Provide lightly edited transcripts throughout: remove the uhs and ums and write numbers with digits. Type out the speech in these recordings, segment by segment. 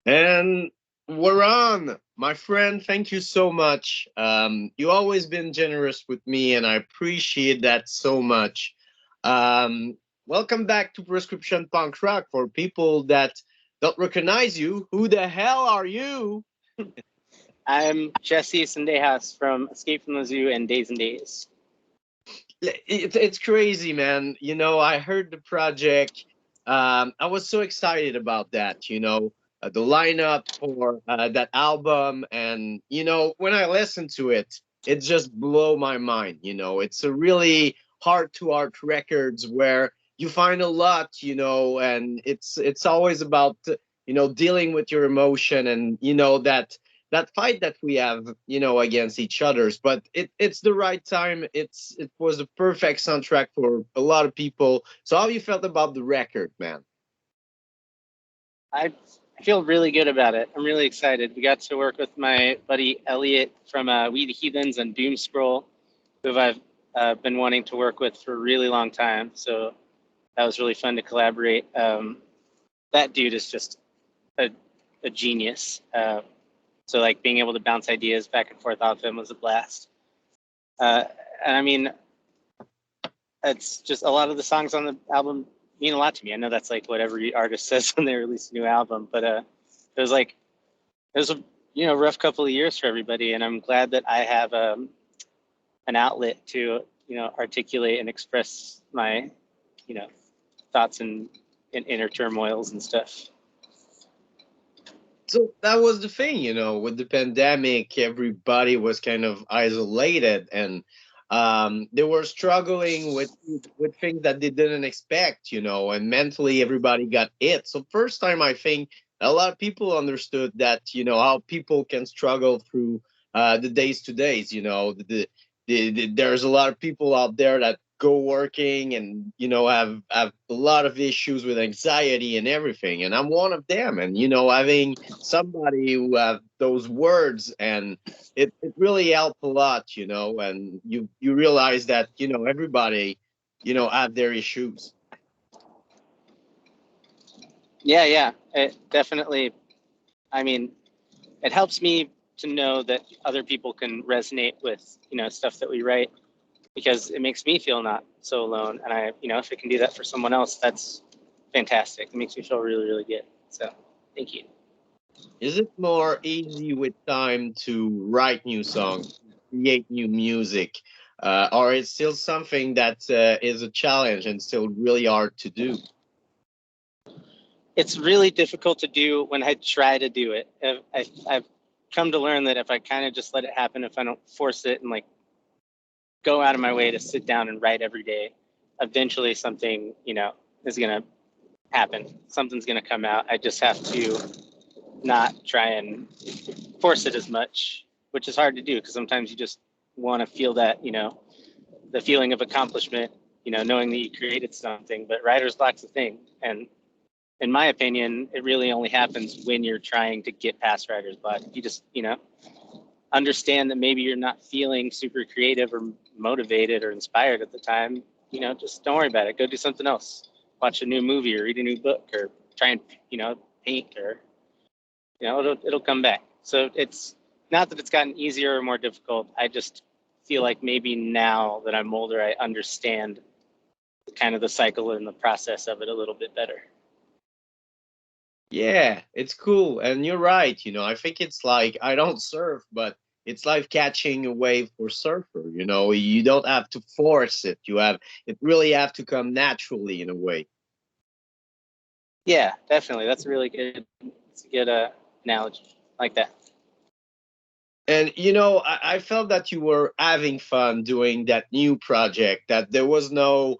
And we're on. My friend, thank you so much. You always been generous with me, and I appreciate that so much. Welcome back to Prescription Punk Rock. For people that don't recognize you, who the hell are you? I'm Jesse Sandejas from Escape from the Zoo and Days N Daze. It's crazy, man. I heard the project. I was so excited about that. The lineup for that album, and when I listened to it, it just blew my mind. It's a really heart to heart records where you find a lot. And it's always about dealing with your emotion, and that fight that we have against each others. But it's the right time. It was the perfect soundtrack for a lot of people. So how you felt about the record, man? I feel really good about it. I'm really excited. We got to work with my buddy Elliot from We the Heathens and Doom Scroll, who I've been wanting to work with for a really long time. So that was really fun to collaborate. That dude is just a genius. So like being able to bounce ideas back and forth off him was a blast. And I mean, it's just a lot of the songs on the album mean a lot to me. I know that's like what every artist says when they release a new album, but it was a rough couple of years for everybody, and I'm glad that I have an outlet to articulate and express my thoughts and inner turmoils and stuff. So that was the thing, with the pandemic, everybody was kind of isolated, and they were struggling with things that they didn't expect, and mentally everybody got hit. So first time I think a lot of people understood that, how people can struggle through the days to days. There's a lot of people out there that go working and have a lot of issues with anxiety and everything, and I'm one of them. And having somebody who have those words, and it really helped a lot. And you realize that everybody have their issues. Yeah, it definitely. I mean, it helps me to know that other people can resonate with stuff that we write, because it makes me feel not so alone. And if it can do that for someone else, that's fantastic. It makes me feel really, really good. So thank you. Is it more easy with time to write new songs, create new music, or it's still something that is a challenge and still really hard to do? It's really difficult to do when I try to do it. I've come to learn that if I kind of just let it happen, if I don't force it and like go out of my way to sit down and write every day, eventually something, is going to happen. Something's going to come out. I just have to not try and force it as much, which is hard to do because sometimes you just want to feel that, the feeling of accomplishment, knowing that you created something. But writer's block's a thing. And in my opinion, it really only happens when you're trying to get past writer's block. If you just, understand that maybe you're not feeling super creative or motivated or inspired at the time, just don't worry about it. Go do something else. Watch a new movie or read a new book or try and, paint, or, it'll come back. So it's not that it's gotten easier or more difficult. I just feel like maybe now that I'm older, I understand kind of the cycle and the process of it a little bit better. Yeah, it's cool. And you're right. I think it's like I don't surf, but it's like catching a wave for surfer. You don't have to force it. It really have to come naturally in a way. Yeah, definitely. That's a really good, it's a good analogy like that. And I felt that you were having fun doing that new project, that there was no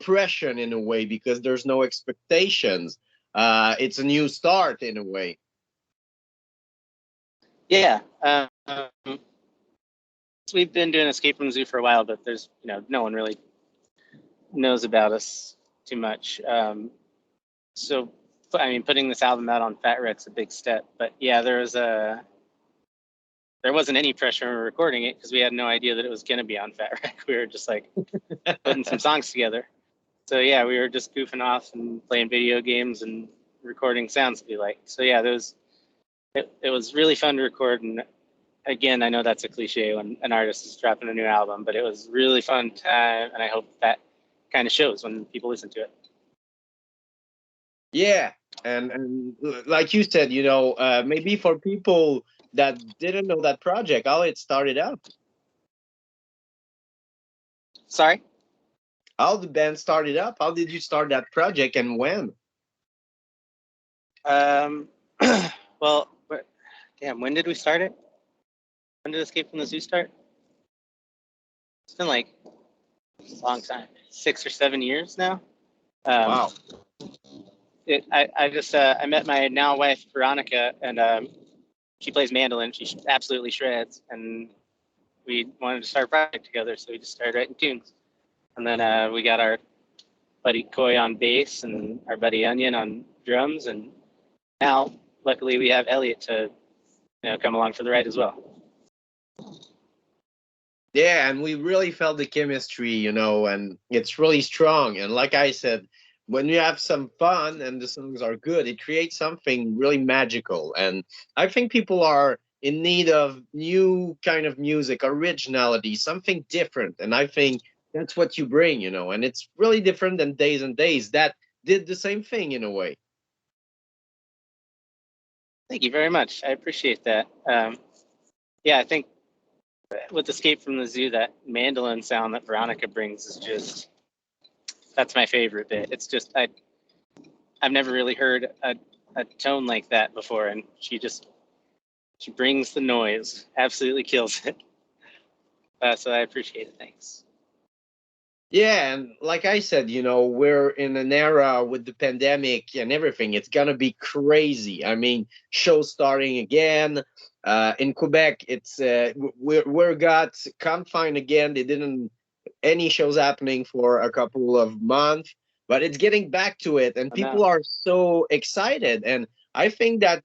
pressure in a way because there's no expectations. It's a new start in a way. Yeah. We've been doing Escape from the Zoo for a while, but there's, no one really knows about us too much. So, I mean, putting this album out on Fat Wreck's a big step. But yeah, there wasn't any pressure in recording it because we had no idea that it was going to be on Fat Wreck. We were just like putting some songs together. So yeah, we were just goofing off and playing video games and recording sounds to be like. So yeah, it was really fun to record. And again, I know that's a cliche when an artist is dropping a new album, but it was really fun time, and I hope that kind of shows when people listen to it. Yeah, and like you said, maybe for people that didn't know that project, how it started up, Sorry. how the band started up, how did you start that project, and when? Um, well, damn, when did we start it? When did Escape from the Zoo start? It's been like a long time, 6 or 7 years now. Wow. I met my now wife Veronica, and she plays mandolin. She absolutely shreds, and we wanted to start a project together, so we just started writing tunes. And then we got our buddy Coy on bass and our buddy Onion on drums, and now luckily we have Elliot to come along for the ride as well. Yeah, and we really felt the chemistry, and it's really strong. And like I said, when you have some fun and the songs are good, it creates something really magical. And I think people are in need of new kind of music, originality, something different. And I think that's what you bring, and it's really different than Days and Days that did the same thing in a way. Thank you very much. I appreciate that. Yeah, I think with Escape from the Zoo, that mandolin sound that Veronica brings is just, that's my favorite bit. It's just, I've never really heard a tone like that before, and she brings the noise, absolutely kills it. So I appreciate it. Thanks. Yeah, and like I said, we're in an era with the pandemic and everything. It's gonna be crazy. I mean, shows starting again. In Quebec, it's we're got confined again. They didn't any shows happening for a couple of months, but it's getting back to it, and people are so excited. And I think that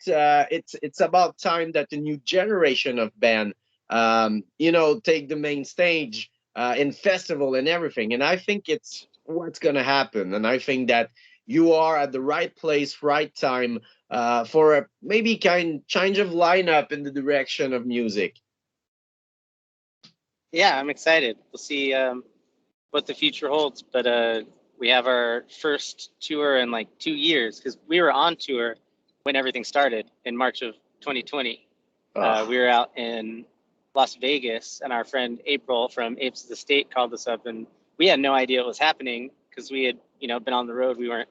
it's about time that the new generation of band, take the main stage in festival and everything. And I think it's what's going to happen. And I think that you are at the right place, right time for a maybe kind change of lineup in the direction of music. Yeah, I'm excited. We'll see what the future holds. But we have our first tour in like 2 years, because we were on tour when everything started in March of 2020. We were out in Las Vegas, and our friend April from Apes of the State called us up, and we had no idea what was happening because we had, been on the road. We weren't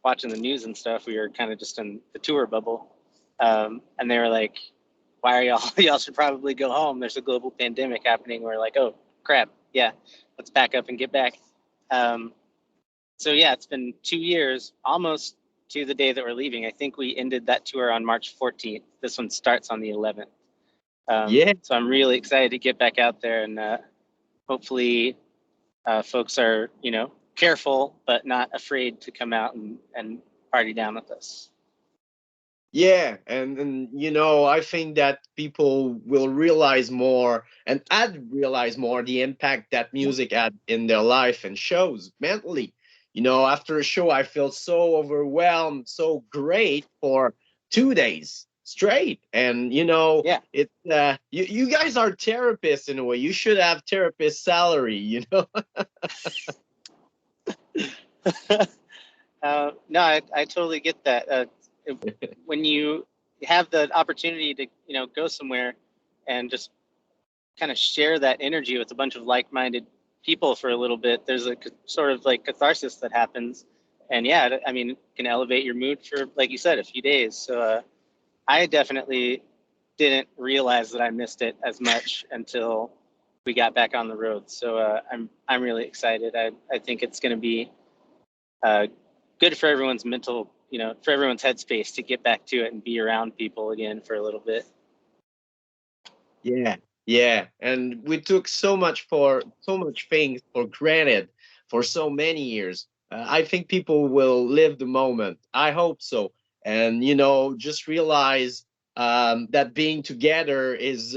watching the news and stuff. We were kind of just in the tour bubble. And they were like, "Why are y'all? Y'all should probably go home. There's a global pandemic happening." We're like, "Oh crap, yeah, let's pack up and get back." So yeah, it's been 2 years, almost to the day that we're leaving. I think we ended that tour on March 14th. This one starts on the 11th. Yeah. So I'm really excited to get back out there, and hopefully folks are, careful but not afraid to come out and party down with us. Yeah, and I think that people will realize more, and I'd realize more the impact that music had in their life and shows mentally. After a show, I feel so overwhelmed, so great for 2 days straight. And Yeah. it's you guys are therapists in a way. You should have therapist salary. No, I totally get that. When you have the opportunity to, go somewhere and just kind of share that energy with a bunch of like-minded people for a little bit, there's a sort of like catharsis that happens. And yeah, I mean, it can elevate your mood for, like you said, a few days. So I definitely didn't realize that I missed it as much until we got back on the road. So I'm really excited. I think it's going to be good for everyone's mental, for everyone's headspace to get back to it and be around people again for a little bit. Yeah, and we took so much things for granted for so many years. I think people will live the moment. I hope so, and just realize that being together is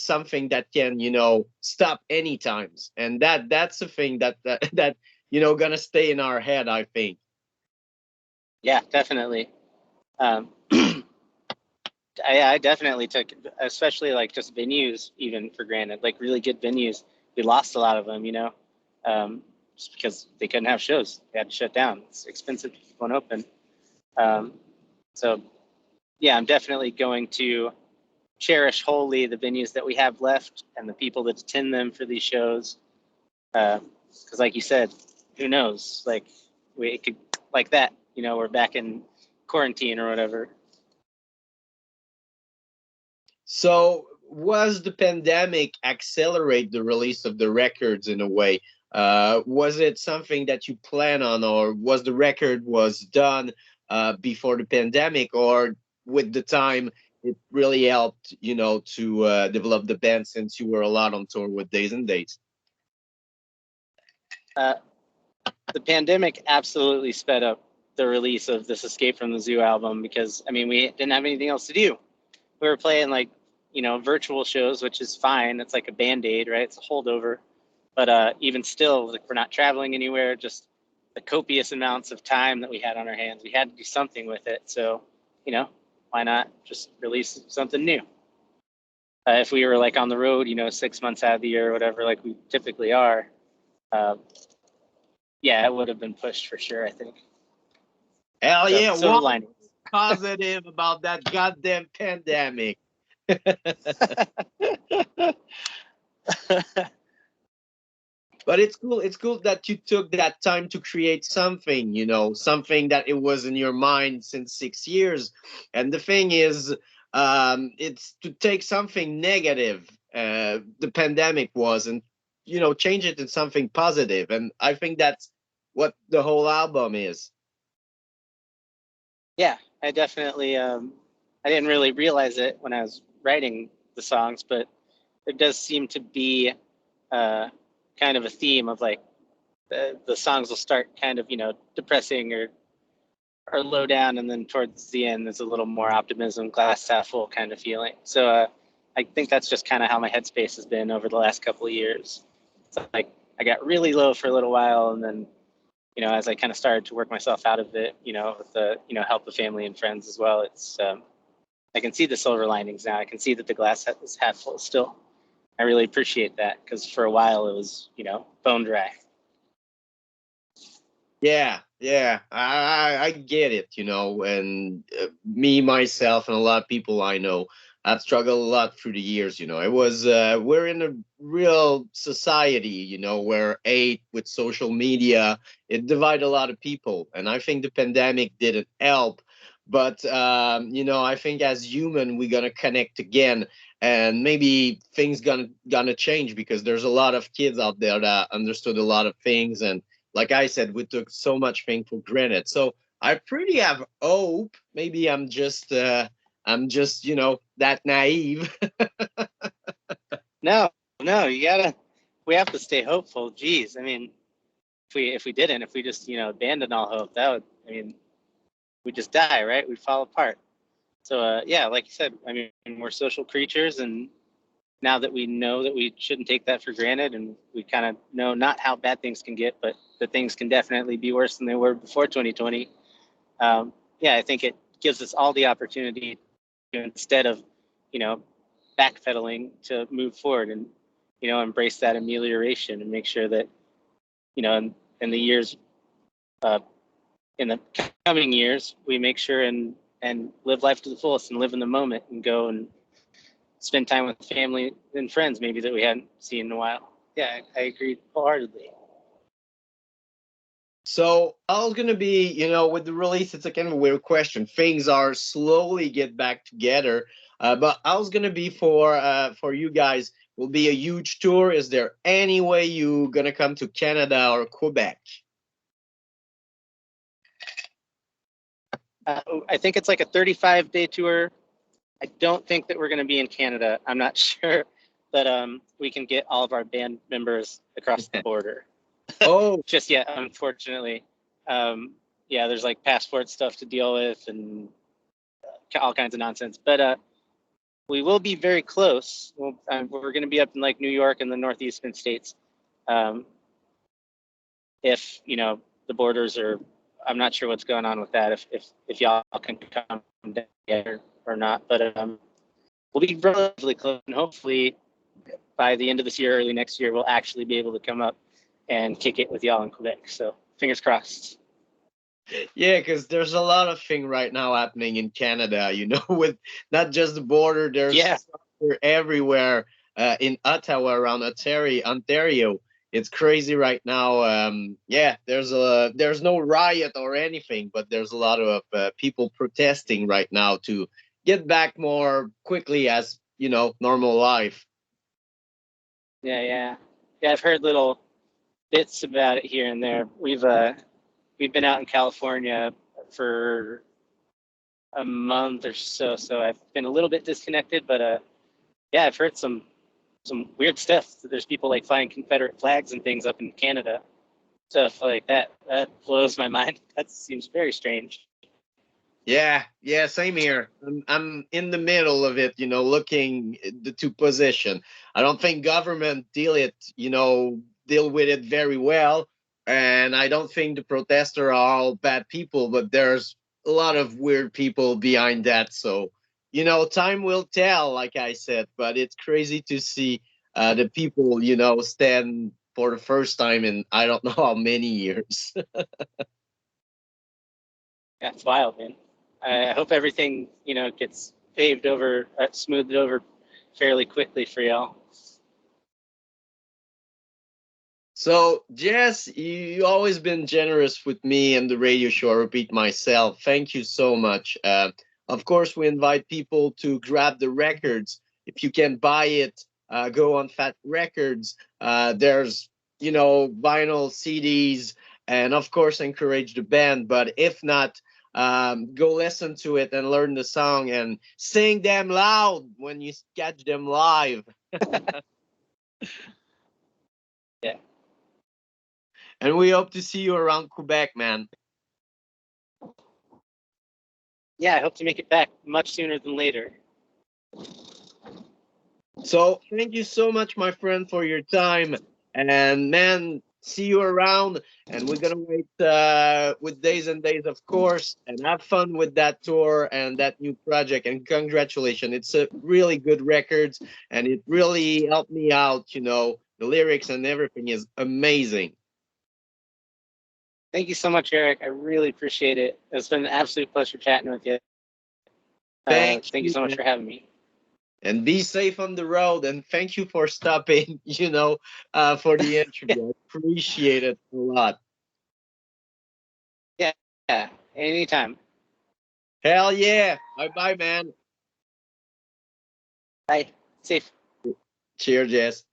something that can stop any times, and that's the thing that gonna stay in our head. I think. Yeah, definitely. I definitely took, especially like just venues, even for granted, like really good venues. We lost a lot of them, just because they couldn't have shows. They had to shut down. It's expensive to keep one open. Um, so, yeah, I'm definitely going to cherish wholly the venues that we have left and the people that attend them for these shows. Because, like you said, who knows? Like, it could, like that, we're back in quarantine or whatever. So, was the pandemic accelerate the release of the records in a way? Was it something that you plan on, or was the record was done before the pandemic, or with the time it really helped, to develop the band since you were a lot on tour with Days N Daze? Uh, the pandemic absolutely sped up the release of this Escape from the Zoo album because, I mean, we didn't have anything else to do. We were playing like, virtual shows, which is fine. It's like a Band-Aid, right? It's a holdover. But even still, like, we're not traveling anywhere, just the copious amounts of time that we had on our hands. We had to do something with it. So, why not just release something new? If we were like on the road, 6 months out of the year or whatever, like we typically are, yeah, it would have been pushed for sure, I think. Hell So, yeah! silver What lining. positive about that goddamn pandemic? But it's cool. It's cool that you took that time to create something, something that it was in your mind since 6 years. And the thing is, it's to take something negative, the pandemic was, and, change it into something positive. And I think that's what the whole album is. Yeah, I definitely, I didn't really realize it when I was writing the songs, but there does seem to be kind of a theme of like the songs will start kind of, depressing or low down, and then towards the end there's a little more optimism, glass half full kind of feeling. So I think that's just kind of how my headspace has been over the last couple of years. It's like I got really low for a little while, and then as I kind of started to work myself out of it, with the help of family and friends as well, it's I can see the silver linings now. I can see that the glass is half full still. I really appreciate that because for a while it was bone dry. Yeah, yeah, I get it, and me, myself, and a lot of people I know, I've struggled a lot through the years, It was, we're in a real society, where hate with social media, it divide a lot of people. And I think the pandemic didn't help. But, I think as human, we're going to connect again. And maybe things gonna change because there's a lot of kids out there that understood a lot of things, and like I said, we took so much thing for granted. So I pretty have hope. Maybe I'm just that naive. No, no, we have to stay hopeful. Geez, I mean, if we just abandon all hope, that would, I mean, we just die, right? We'd fall apart. So yeah, like you said, I mean, we're social creatures, and now that we know that we shouldn't take that for granted, and we kind of know not how bad things can get, but that things can definitely be worse than they were before 2020. Yeah, I think it gives us all the opportunity to, instead of, backpedaling, to move forward and, embrace that amelioration and make sure that, in the years, uh, in the coming years, we make sure and live life to the fullest and live in the moment and go and spend time with family and friends maybe that we hadn't seen in a while. Yeah, I agree wholeheartedly. So I was gonna be, with the release, it's a kind of a weird question. Things are slowly get back together, but I was gonna be for you guys. Will be a huge tour. Is there any way you gonna come to Canada or Quebec? I think it's like a 35-day tour. I don't think that we're going to be in Canada. I'm not sure that we can get all of our band members across the border Oh, just yet, unfortunately. Yeah, there's like passport stuff to deal with and all kinds of nonsense. But we will be very close. We're going to be up in like New York and the northeastern states. Um, if the borders are, I'm not sure what's going on with that. If y'all can come together, or not. But we'll be relatively close, and hopefully by the end of this year, early next year, we'll actually be able to come up and kick it with y'all in Quebec. So fingers crossed. Yeah, because there's a lot of thing right now happening in Canada, with not just the border, there's Yeah. soccer everywhere in Ottawa, around Ontario. It's crazy right now. Yeah, there's no riot or anything, but there's a lot of people protesting right now to get back more quickly as, normal life. Yeah. I've heard little bits about it here and there. We've been out in California for a month or so, so I've been a little bit disconnected. But yeah, I've heard some weird stuff. There's people like flying Confederate flags and things up in Canada, stuff like that. That blows my mind. That seems very strange. Yeah, same here. I'm in the middle of it, looking the two position. I don't think government deal with it very well, and I don't think the protesters are all bad people, but there's a lot of weird people behind that. So, time will tell, like I said. But it's crazy to see the people, stand for the first time in I don't know how many years. That's wild, man. I hope everything gets paved over, smoothed over fairly quickly for y'all. So, Jess, you always been generous with me and the radio show. I repeat myself. Thank you so much. Of course, we invite people to grab the records. If you can buy it, go on Fat Records. There's, vinyl CDs, and of course, encourage the band. But if not, go listen to it and learn the song and sing them loud when you catch them live. Yeah. And we hope to see you around Quebec, man. Yeah, I hope to make it back much sooner than later. So thank you so much, my friend, for your time. And man, see you around. And we're gonna wait with Days N Daze, of course, and have fun with that tour and that new project. And congratulations, it's a really good record, and it really helped me out. The lyrics and everything is amazing. Thank you so much, Eric. I really appreciate it. It's been an absolute pleasure chatting with you. Thank Thank you you, so much man. for having me. And be safe on the road. And thank you for stopping. For the interview. I appreciate it a lot. Yeah, anytime. Hell yeah. Bye bye, man. Bye. Safe. Cheers, Jess.